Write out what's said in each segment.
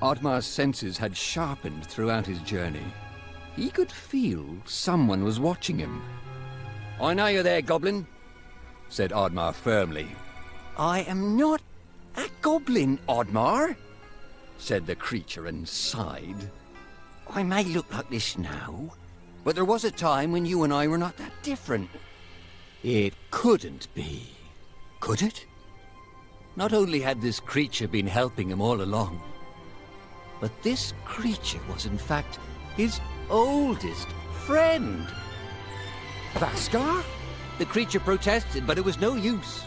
Oddmar's senses had sharpened throughout his journey. He could feel someone was watching him. "I know you're there, goblin," said Oddmar firmly. "I am not a goblin, Oddmar," said the creature and sighed. "I may look like this now, but there was a time when you and I were not that different." It couldn't be, could it? Not only had this creature been helping him all along, but this creature was in fact his oldest friend. Vaskar? The creature protested, but it was no use.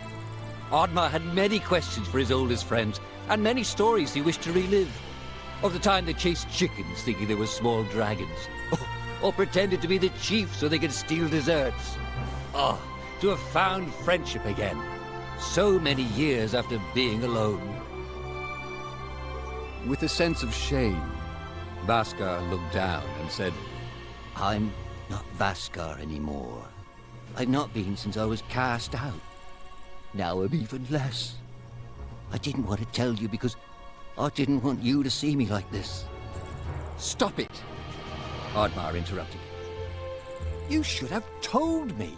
Oddmar had many questions for his oldest friends, and many stories he wished to relive. Of the time they chased chickens thinking they were small dragons, or pretended to be the chief so they could steal desserts. Oh, to have found friendship again, so many years after being alone. With a sense of shame, Vaskar looked down and said, "I'm not Vaskar anymore. I've not been since I was cast out. Now I'm even less. I didn't want to tell you because I didn't want you to see me like this." "Stop it!" Oddmar interrupted. "You should have told me.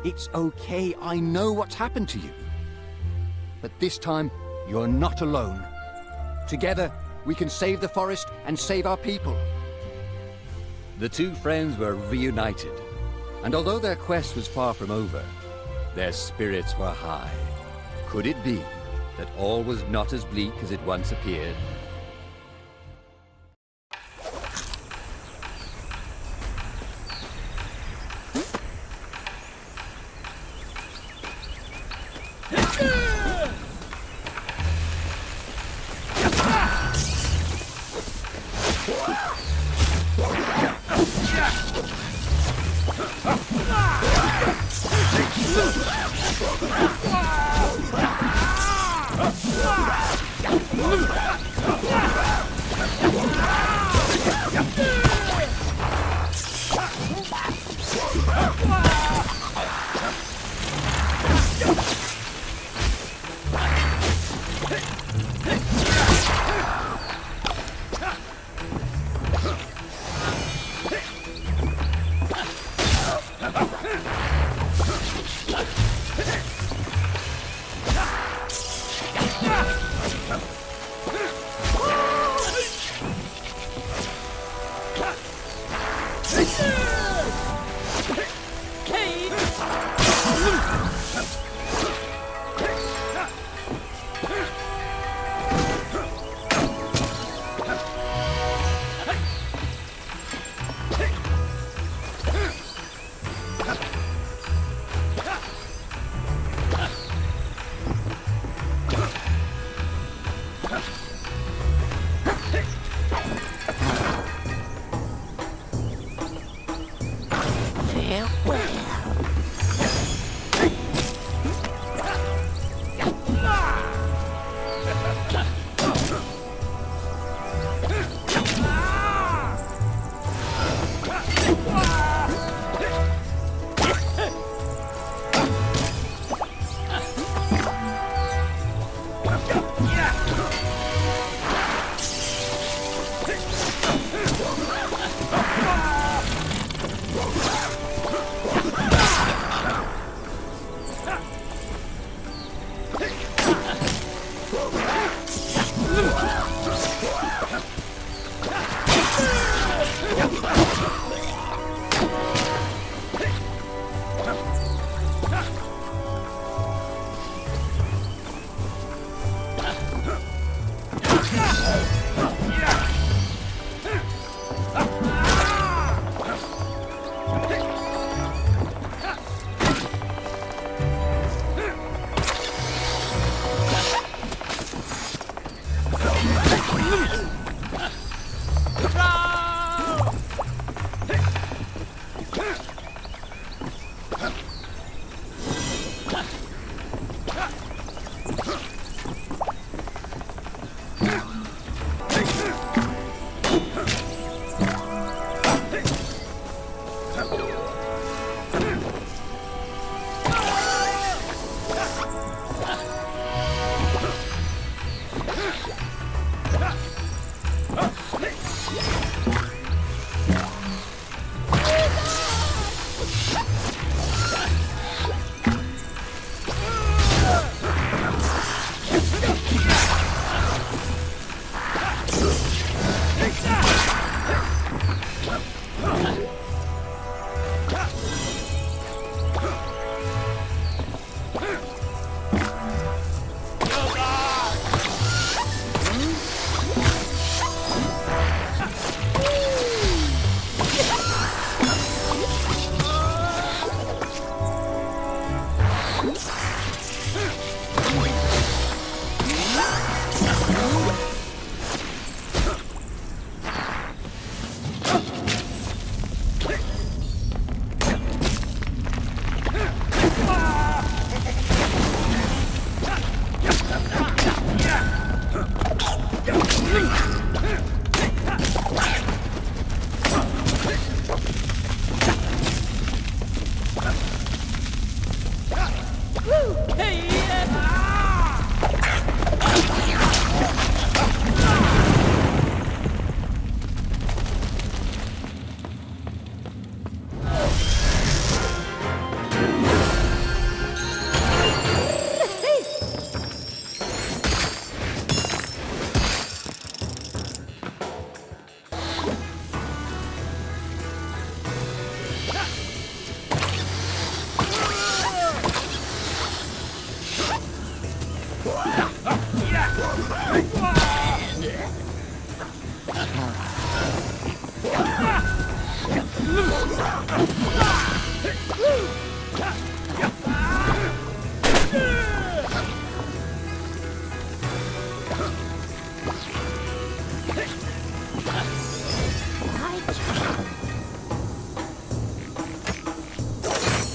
It's okay, I know what's happened to you. But this time, you're not alone. Together, we can save the forest and save our people." The two friends were reunited, and although their quest was far from over, their spirits were high. Could it be that all was not as bleak as it once appeared?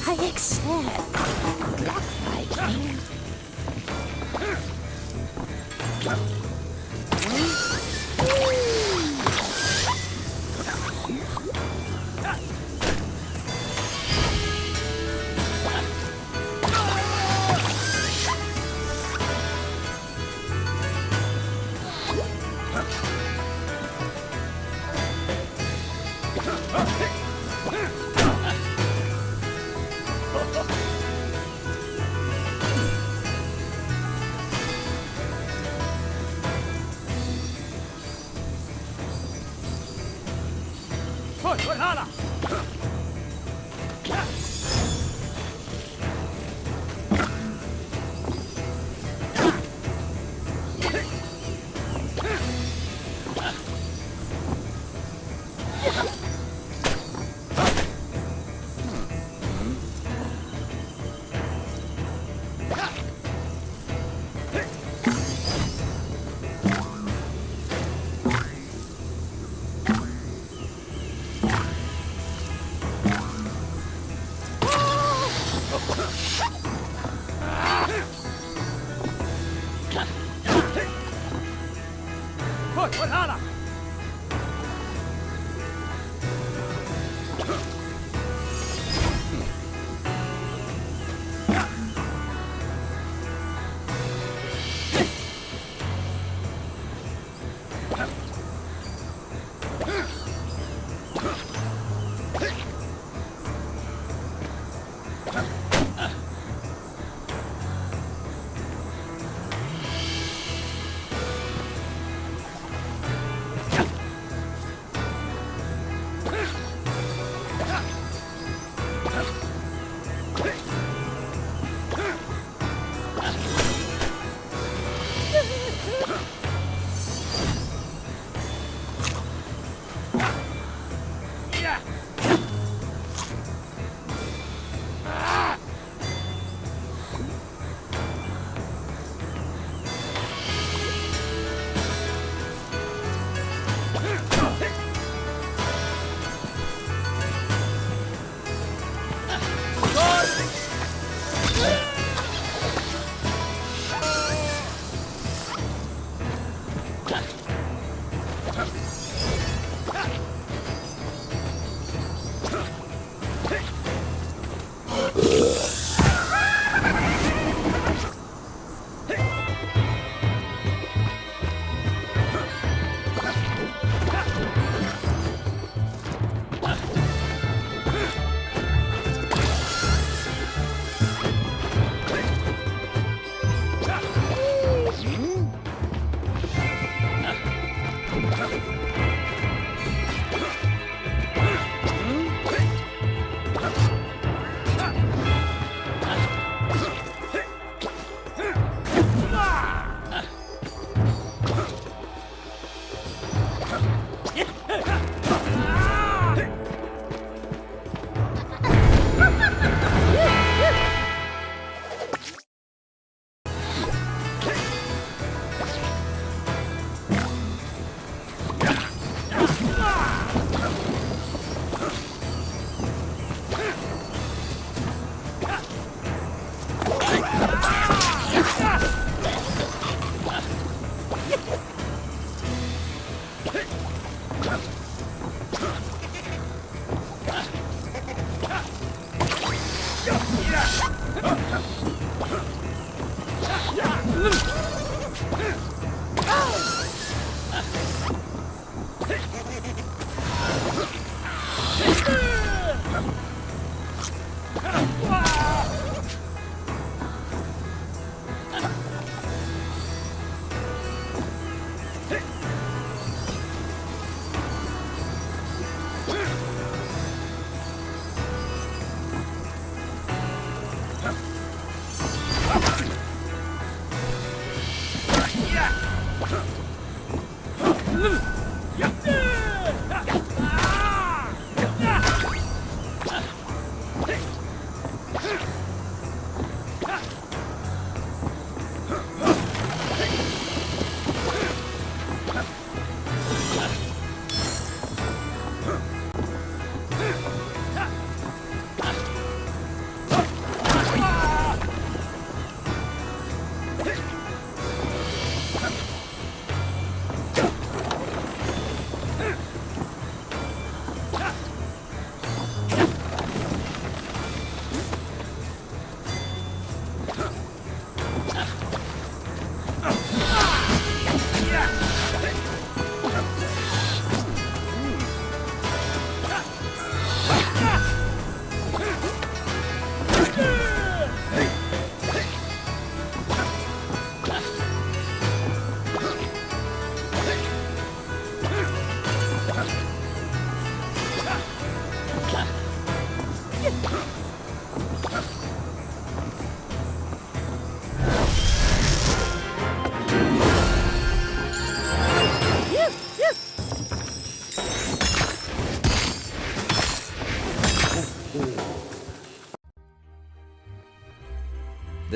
I accept. Black Viking.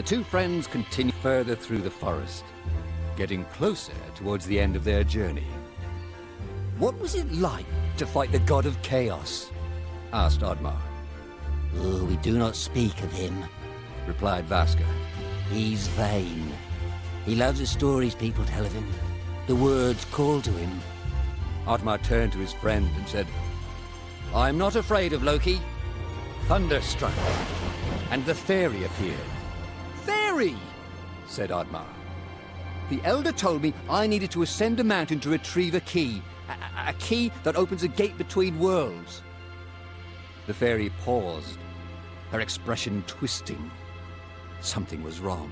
The two friends continued further through the forest, getting closer towards the end of their journey. What was it like to fight the god of chaos? Asked Oddmar. Oh, we do not speak of him, Replied Vaska. He's vain. He loves the stories people tell of him, the words called to him. Oddmar turned to his friend and said, I'm not afraid of Loki. Thunder struck, and the fairy appeared. Fairy! Said Oddmar. The elder told me I needed to ascend a mountain to retrieve a key. A key that opens a gate between worlds. The fairy paused, her expression twisting. Something was wrong.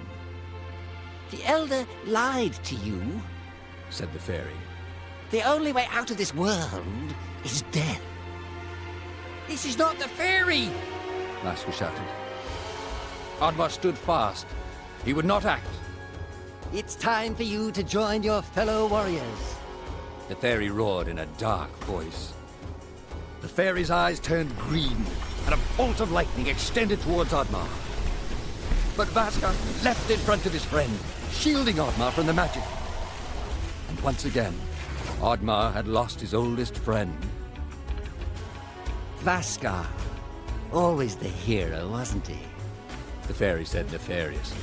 The Elder lied to you, Said the fairy. The only way out of this world is death. This is not the fairy! Vaska shouted. Oddmar stood fast. He would not act. It's time for you to join your fellow warriors. The fairy roared in a dark voice. The fairy's eyes turned green, and a bolt of lightning extended towards Oddmar. But Vaska leapt in front of his friend, shielding Oddmar from the magic. And once again, Oddmar had lost his oldest friend. Vaska. Always the hero, wasn't he? The fairy said nefariously.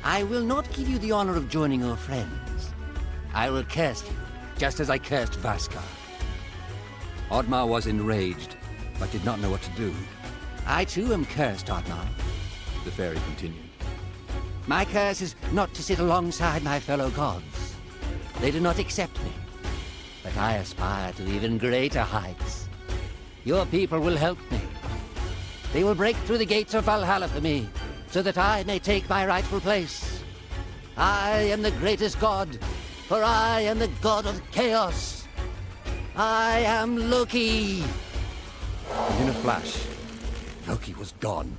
I will not give you the honor of joining your friends. I will curse you, just as I cursed Vaska. Oddmar was enraged, but did not know what to do. I too am cursed, Oddmar. The fairy continued. My curse is not to sit alongside my fellow gods. They do not accept me. But I aspire to even greater heights. Your people will help me. They will break through the gates of Valhalla for me, so that I may take my rightful place. I am the greatest god, for I am the god of chaos. I am Loki. And in a flash, Loki was gone.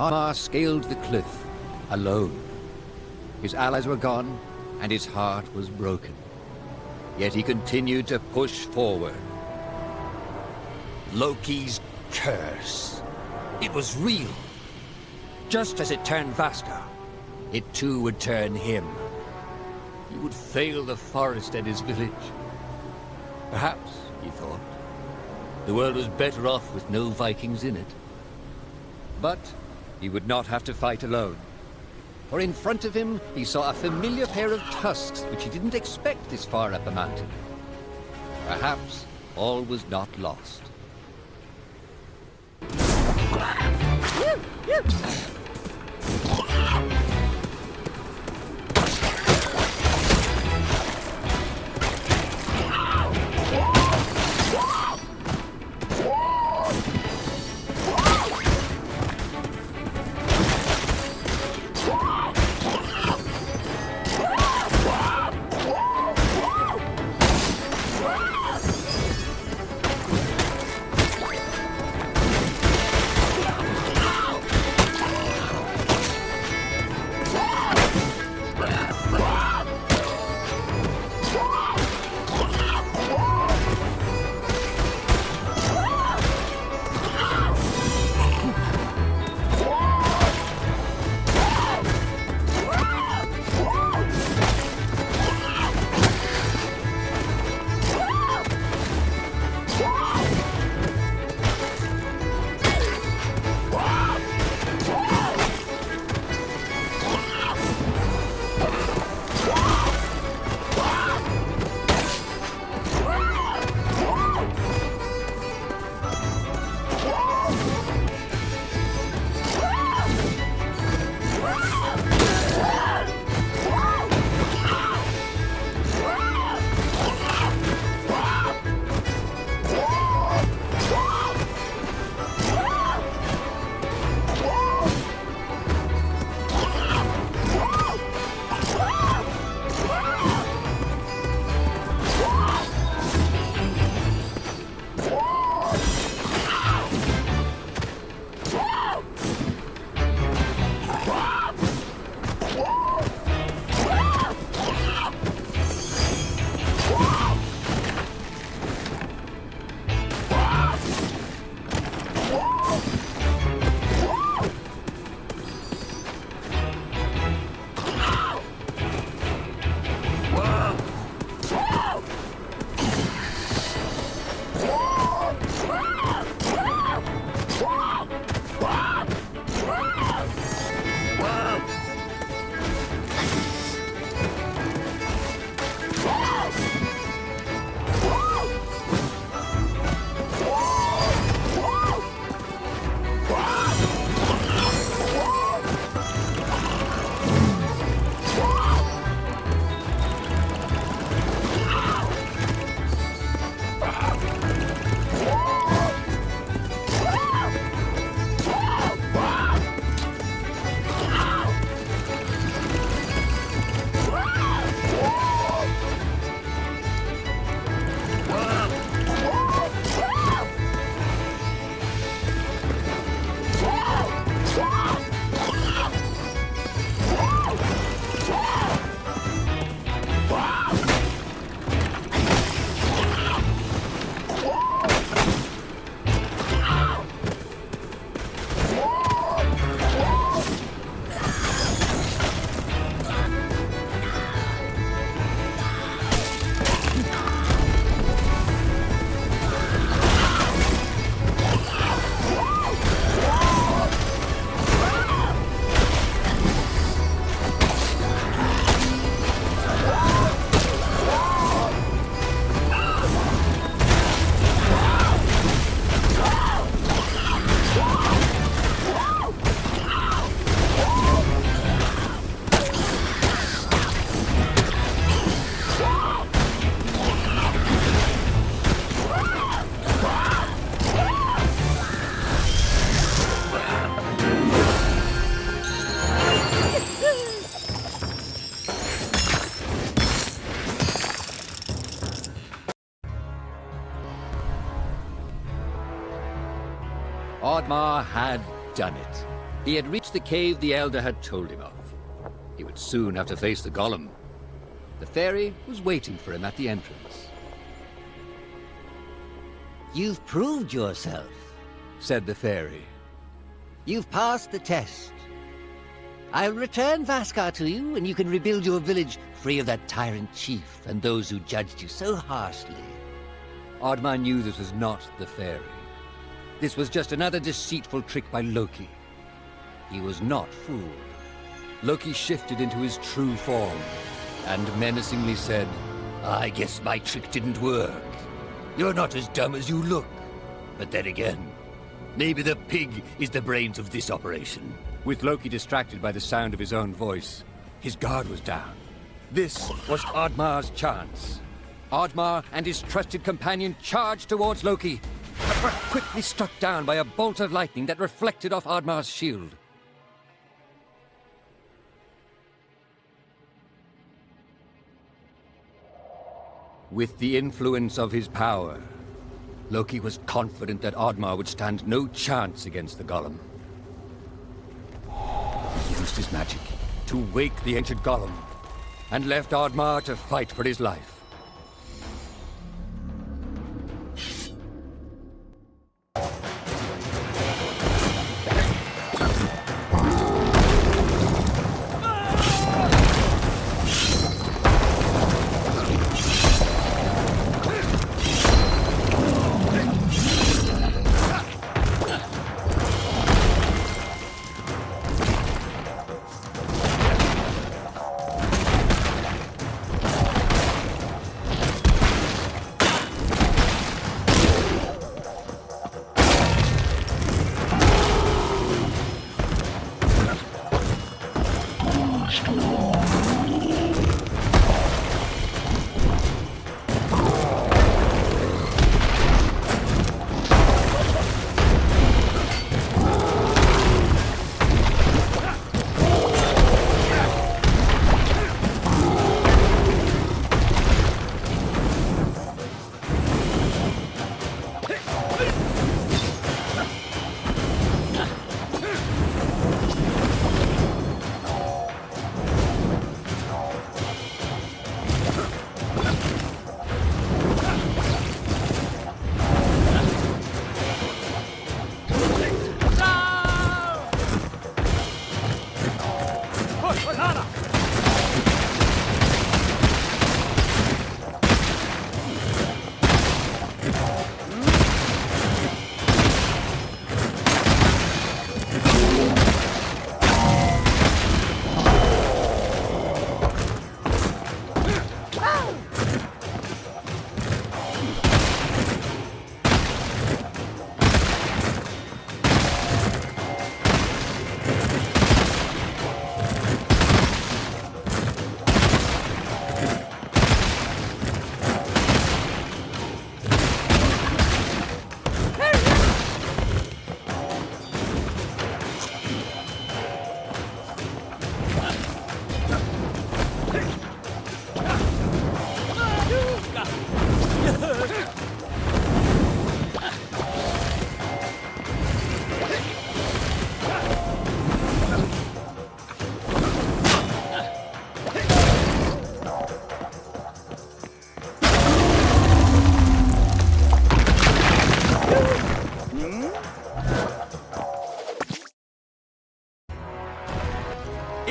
Oddmar scaled the cliff alone. His allies were gone, and his heart was broken. Yet he continued to push forward. Loki's curse. It was real. Just as it turned Vaska, it too would turn him. He would fail the forest and his village. Perhaps, he thought, the world was better off with no Vikings in it. But he would not have to fight alone. For in front of him, he saw a familiar pair of tusks which he didn't expect this far up a mountain. Perhaps all was not lost. Oddmar had done it. He had reached the cave the Elder had told him of. He would soon have to face the golem. The fairy was waiting for him at the entrance. You've proved yourself, Said the fairy. You've passed the test. I'll return Vaskar to you, and you can rebuild your village free of that tyrant chief and those who judged you so harshly. Oddmar knew this was not the fairy. This was just another deceitful trick by Loki. He was not fooled. Loki shifted into his true form and menacingly said, I guess my trick didn't work. You're not as dumb as you look. But then again, maybe the pig is the brains of this operation. With Loki distracted by the sound of his own voice, his guard was down. This was Oddmar's chance. Oddmar and his trusted companion charged towards Loki, but were quickly struck down by a bolt of lightning that reflected off Oddmar's shield. With the influence of his power, Loki was confident that Oddmar would stand no chance against the golem. He used his magic to wake the ancient golem and left Oddmar to fight for his life.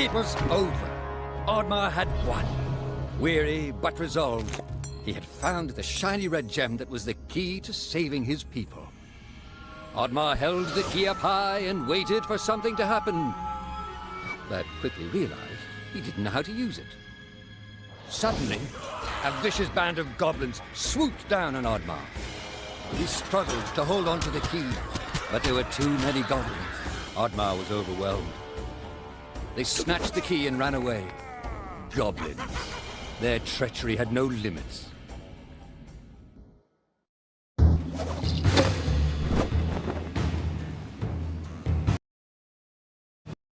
It was over. Oddmar had won. Weary but resolved, he had found the shiny red gem that was the key to saving his people. Oddmar held the key up high and waited for something to happen, but quickly realized he didn't know how to use it. Suddenly, a vicious band of goblins swooped down on Oddmar. He struggled to hold on to the key, but there were too many goblins. Oddmar was overwhelmed. They snatched the key and ran away. Goblins. Their treachery had no limits.